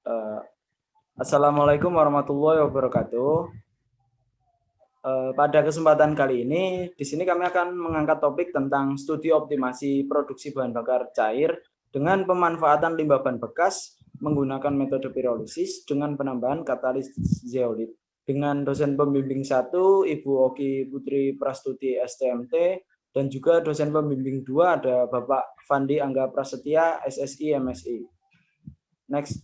Eh, Assalamualaikum warahmatullahi wabarakatuh. Pada kesempatan kali ini, di sini kami akan mengangkat topik tentang studi optimasi produksi bahan bakar cair dengan pemanfaatan limbah ban bekas menggunakan metode pirolisis dengan penambahan katalis zeolit. Dengan dosen pembimbing 1, Ibu Oki Putri Prastuti STMT, dan juga dosen pembimbing 2 ada Bapak Fandi Angga Prasetya SSI MSI. Next.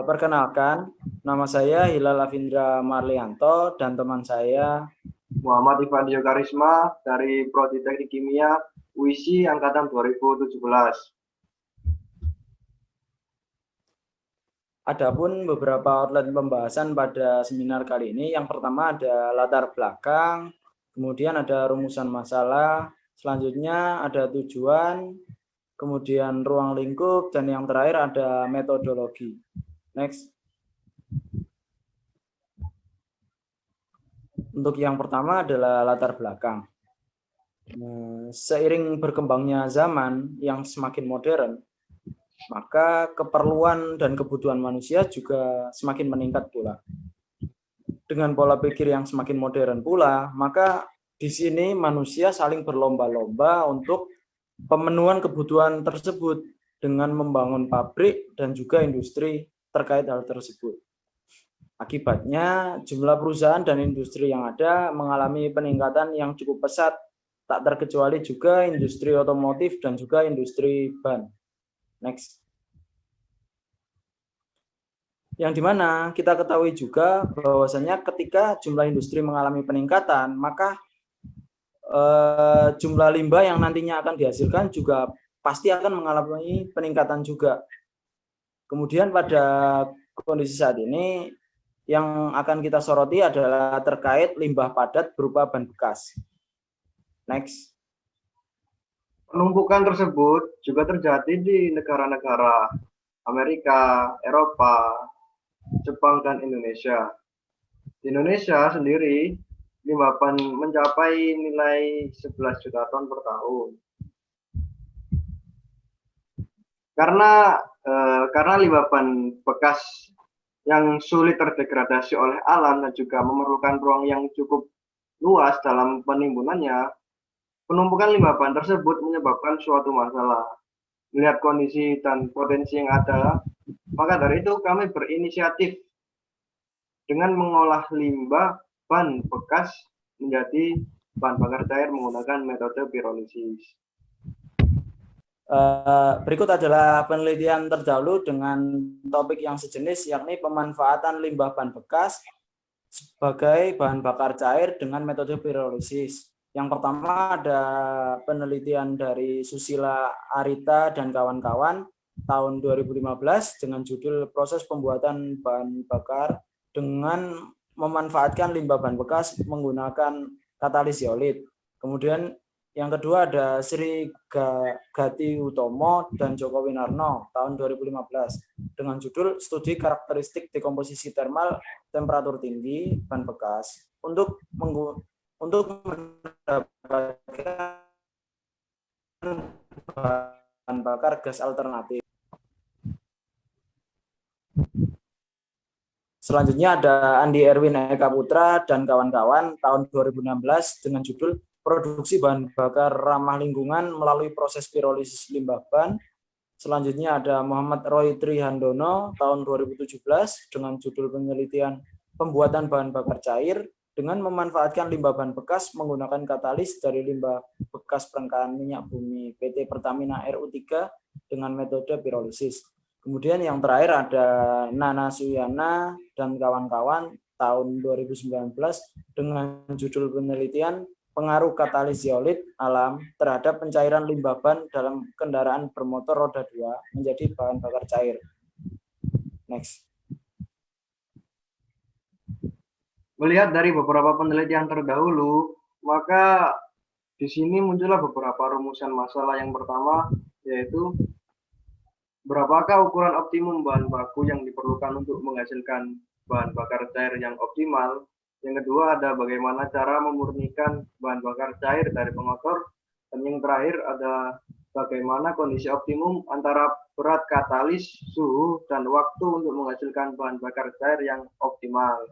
Perkenalkan, nama saya Hilal Afindra Marlianto dan teman saya Muhammad Ivandio Karisma dari Prodi Teknik Kimia UISI Angkatan 2017. Adapun beberapa outline pembahasan pada seminar kali ini, yang pertama ada latar belakang, kemudian ada rumusan masalah, selanjutnya ada tujuan, kemudian ruang lingkup, dan yang terakhir ada metodologi. Next. Untuk yang pertama adalah latar belakang. Seiring berkembangnya zaman yang semakin modern, maka keperluan dan kebutuhan manusia juga semakin meningkat pula. Dengan pola pikir yang semakin modern pula, maka di sini manusia saling berlomba-lomba untuk pemenuhan kebutuhan tersebut dengan membangun pabrik dan juga industri terkait hal tersebut. Akibatnya, jumlah perusahaan dan industri yang ada mengalami peningkatan yang cukup pesat, tak terkecuali juga industri otomotif dan juga industri ban. Next. Yang dimana kita ketahui juga bahwasanya ketika jumlah industri mengalami peningkatan, maka jumlah limbah yang nantinya akan dihasilkan juga pasti akan mengalami peningkatan juga. Kemudian pada kondisi saat ini, yang akan kita soroti adalah terkait limbah padat berupa ban bekas. Next. Penumpukan tersebut juga terjadi di negara-negara Amerika, Eropa, Jepang, dan Indonesia. Di Indonesia sendiri, limbah ban mencapai nilai 11 juta ton per tahun. Karena limbah ban bekas yang sulit terdegradasi oleh alam dan juga memerlukan ruang yang cukup luas dalam penimbunannya, penumpukan limbah ban tersebut menyebabkan suatu masalah. Melihat kondisi dan potensi yang ada, maka dari itu kami berinisiatif dengan mengolah limbah ban bekas menjadi bahan bakar cair menggunakan metode pirolisis. Berikut adalah penelitian terdahulu dengan topik yang sejenis, yakni pemanfaatan limbah ban bekas sebagai bahan bakar cair dengan metode pirolisis. Yang pertama ada penelitian dari Susila Arita dan kawan-kawan tahun 2015 dengan judul proses pembuatan bahan bakar dengan memanfaatkan limbah ban bekas menggunakan katalis zeolit. Kemudian yang kedua ada Sri Gati Utomo dan Joko Winarno tahun 2015 dengan judul studi karakteristik dekomposisi termal temperatur tinggi ban bekas untuk mendapatkan bahan bakar gas alternatif. Selanjutnya ada Andi Erwin Eka Putra dan kawan-kawan tahun 2016 dengan judul produksi bahan bakar ramah lingkungan melalui proses pirolisis limbah ban. Selanjutnya ada Muhammad Roy Trihandono tahun 2017 dengan judul penelitian pembuatan bahan bakar cair dengan memanfaatkan limbah ban bekas menggunakan katalis dari limbah bekas perengkahan minyak bumi PT Pertamina RU3 dengan metode pirolisis. Kemudian yang terakhir ada Nana Suyana dan kawan-kawan tahun 2019 dengan judul penelitian pengaruh katalis zeolit alam terhadap pencairan limbah ban dalam kendaraan bermotor roda 2 menjadi bahan bakar cair. Next. Melihat dari beberapa penelitian terdahulu, maka di sini muncullah beberapa rumusan masalah. Yang pertama yaitu berapakah ukuran optimum bahan baku yang diperlukan untuk menghasilkan bahan bakar cair yang optimal. Yang kedua ada bagaimana cara memurnikan bahan bakar cair dari pengotor. Dan yang terakhir ada bagaimana kondisi optimum antara berat katalis, suhu, dan waktu untuk menghasilkan bahan bakar cair yang optimal.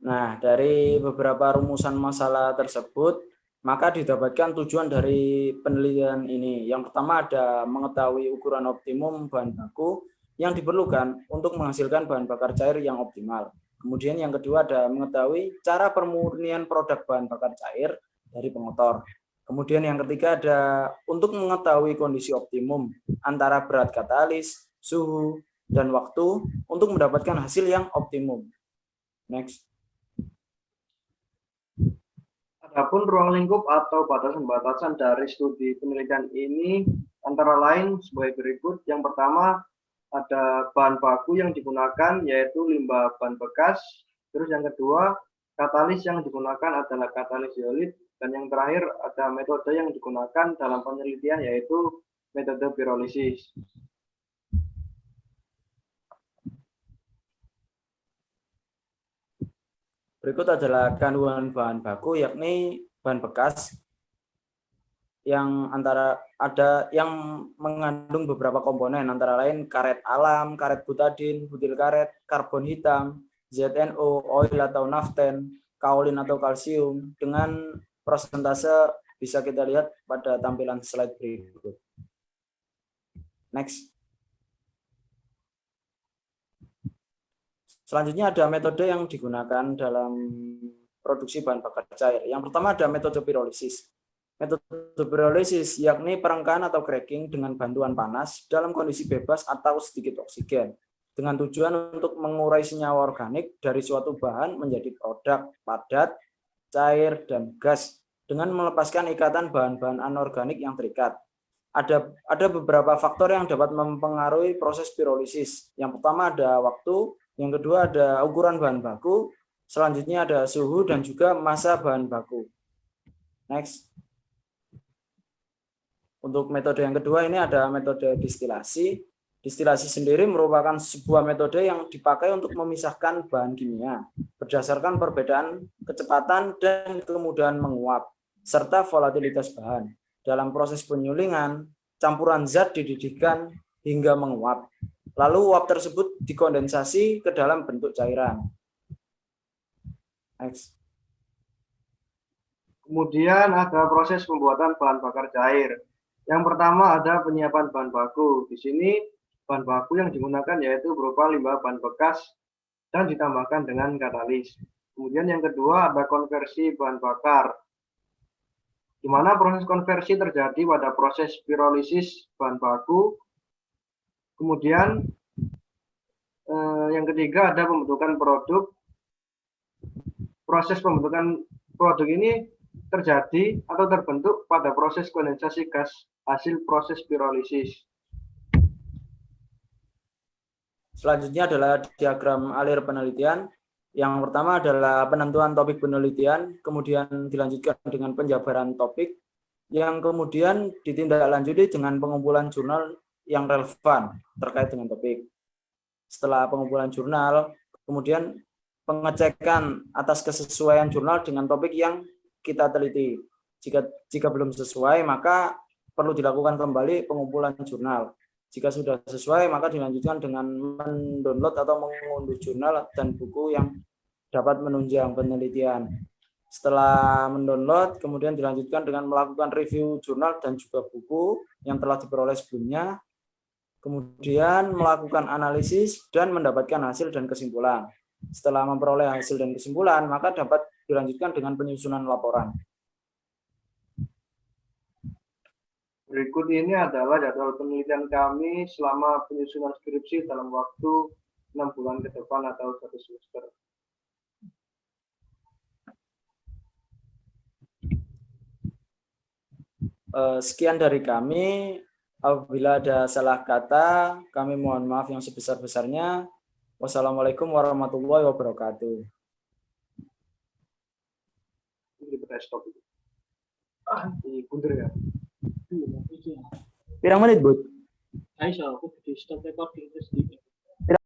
Nah, dari beberapa rumusan masalah tersebut, maka didapatkan tujuan dari penelitian ini. Yang pertama ada mengetahui ukuran optimum bahan baku yang diperlukan untuk menghasilkan bahan bakar cair yang optimal. Kemudian yang kedua ada mengetahui cara pemurnian produk bahan bakar cair dari pengotor. Kemudian yang ketiga ada untuk mengetahui kondisi optimum antara berat katalis, suhu, dan waktu untuk mendapatkan hasil yang optimum. Next. Adapun ruang lingkup atau batasan-batasan dari studi penelitian ini antara lain sebagai berikut. Yang pertama ada bahan baku yang digunakan yaitu limbah ban bekas. Terus yang kedua katalis yang digunakan adalah katalis zeolit. Dan yang terakhir ada metode yang digunakan dalam penelitian yaitu metode pirolisis. Berikut adalah kandungan bahan baku, yakni bahan bekas yang mengandung beberapa komponen, antara lain karet alam, karet butadin, butil karet, karbon hitam, ZNO, oil atau naften, kaolin atau kalsium, dengan persentase bisa kita lihat pada tampilan slide berikut. Next. Selanjutnya ada metode yang digunakan dalam produksi bahan bakar cair. Yang pertama ada metode pirolisis. Metode pirolisis yakni perengkan atau cracking dengan bantuan panas dalam kondisi bebas atau sedikit oksigen, dengan tujuan untuk mengurai senyawa organik dari suatu bahan menjadi produk padat, cair, dan gas dengan melepaskan ikatan bahan-bahan anorganik yang terikat. Ada beberapa faktor yang dapat mempengaruhi proses pirolisis. Yang pertama ada waktu, yang kedua ada ukuran bahan baku, selanjutnya ada suhu dan juga massa bahan baku. Next. Untuk metode yang kedua ini ada metode distilasi. Distilasi sendiri merupakan sebuah metode yang dipakai untuk memisahkan bahan kimia berdasarkan perbedaan kecepatan dan kemudahan menguap serta volatilitas bahan. Dalam proses penyulingan, campuran zat dididihkan hingga menguap. Lalu uap tersebut dikondensasi ke dalam bentuk cairan. Next. Kemudian ada proses pembuatan bahan bakar cair. Yang pertama ada penyiapan bahan baku. Di sini bahan baku yang digunakan yaitu berupa limbah ban bekas dan ditambahkan dengan katalis. Kemudian yang kedua ada konversi bahan bakar, di mana proses konversi terjadi pada proses pirolisis bahan baku. Kemudian yang ketiga ada pembentukan produk. Proses pembentukan produk ini terjadi atau terbentuk pada proses kondensasi gas hasil proses pirolisis. Selanjutnya adalah diagram alir penelitian. Yang pertama adalah penentuan topik penelitian, kemudian dilanjutkan dengan penjabaran topik, yang kemudian ditindaklanjuti dengan pengumpulan jurnal yang relevan terkait dengan topik. Setelah pengumpulan jurnal, kemudian pengecekan atas kesesuaian jurnal dengan topik yang kita teliti. Jika belum sesuai, maka perlu dilakukan kembali pengumpulan jurnal. Jika sudah sesuai, maka dilanjutkan dengan mendownload atau mengunduh jurnal dan buku yang dapat menunjang penelitian. Setelah mendownload, kemudian dilanjutkan dengan melakukan review jurnal dan juga buku yang telah diperoleh sebelumnya, kemudian melakukan analisis dan mendapatkan hasil dan kesimpulan. Setelah memperoleh hasil dan kesimpulan, maka dapat dilanjutkan dengan penyusunan laporan. Berikut ini adalah jadwal penelitian kami selama penyusunan skripsi dalam waktu 6 bulan ke depan atau 1 semester. Sekian dari kami. Apabila ada salah kata, kami mohon maaf yang sebesar-besarnya. Wassalamualaikum warahmatullahi wabarakatuh. Ini kita stop. Di kundur ya. Pirang menit, Bud? Aisyah, aku di stop recording terus di